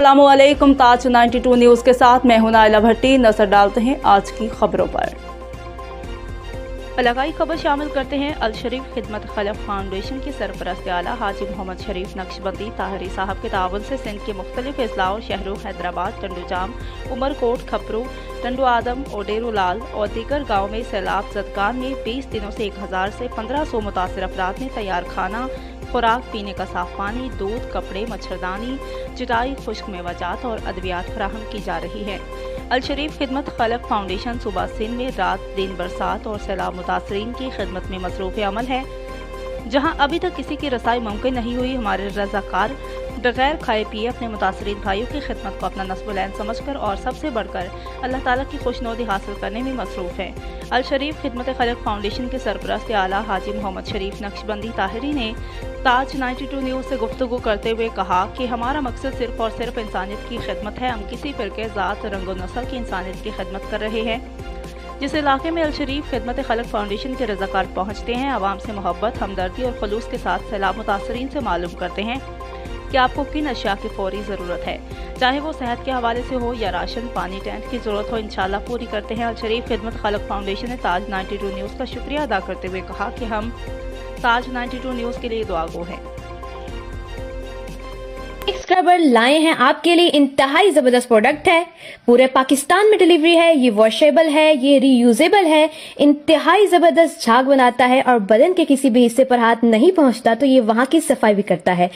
अस्सलामुअलैकुम। ताज 92 न्यूज़ के साथ मैं हूं नाइला भट्टी। नजर डालते हैं आज की खबरों पर। इलाकाई खबर शामिल करते हैं। अल शरीफ खिदमत खलक फाउंडेशन के सरपरस्त आला हाजी मोहम्मद शरीफ नक्शबंदी ताहरी साहब के ताउन से सिंध के मुख्तलिफ अजला और शहरों हैदराबाद, टंडूजाम, उमरकोट, खपरू, टंडू आदम, ओडेरू लाल और दीगर गाँव में सैलाब ज़दगान में 20 दिनों से 1000 से 1500 मुतासिर अफराद ने तैयार खाना, खुराक, पीने का साफ पानी, दूध, कपड़े, मच्छरदानी, चटाई, खुश्क मेवाजात और अद्वियात फराहम की जा रही है। अल शरीफ खिदमत खलक फाउंडेशन सूबा सिंध में रात दिन बरसात और सैलाब मुतासरीन की खिदमत में मसरूफ़ अमल है। जहां अभी तक किसी की रसाई मुमकिन नहीं हुई, हमारे रज़ाकार बगैर खाए पिए अपने मुतासरीन भाइयों की खिदमत को अपना नस्बुलैन समझकर और सबसे बढ़कर अल्लाह ताला की खुशनौदी हासिल करने में मसरूफ़ है। अल शरीफ खिदमत खलक फाउंडेशन के सरपरस्त आला हाजी मोहम्मद शरीफ नक्शबंदी ताहिरी ने ताज 92 न्यूज़ से गुफ्तगू करते हुए कहा कि हमारा मकसद सिर्फ और सिर्फ इंसानियत की खिदमत है। हम किसी फ़िरके, ज़ात, रंग और नस्ल की इंसानियत की खिदमत कर रहे हैं। जिस इलाके में अल शरीफ खिदमत खलक फाउंडेशन के रज़ाकार पहुँचते हैं, आवाम से मोहब्बत, हमदर्दी और खलूस के साथ सैलाब मुतासरीन से मालूम करते हैं कि आपको किन अशिया की फौरी ज़रूरत है, चाहे वो सेहत के हवाले से हो या राशन, पानी, टेंट की ज़रूरत हो, इंशाल्लाह पूरी करते हैं। अल शरीफ खिदमत खलक फाउंडेशन ने ताज 92 न्यूज़ का शुक्रिया अदा करते हुए कहा कि हम ताज 92 न्यूज़ के लिए दुआगो हैं। स्क्रबर लाए हैं आपके लिए। इंतहाई जबरदस्त प्रोडक्ट है, पूरे पाकिस्तान में डिलीवरी है। ये वॉशेबल है, ये रीयूजेबल है, इंतहाई जबरदस्त झाग बनाता है और बदन के किसी भी हिस्से पर हाथ नहीं पहुंचता तो ये वहां की सफाई भी करता है।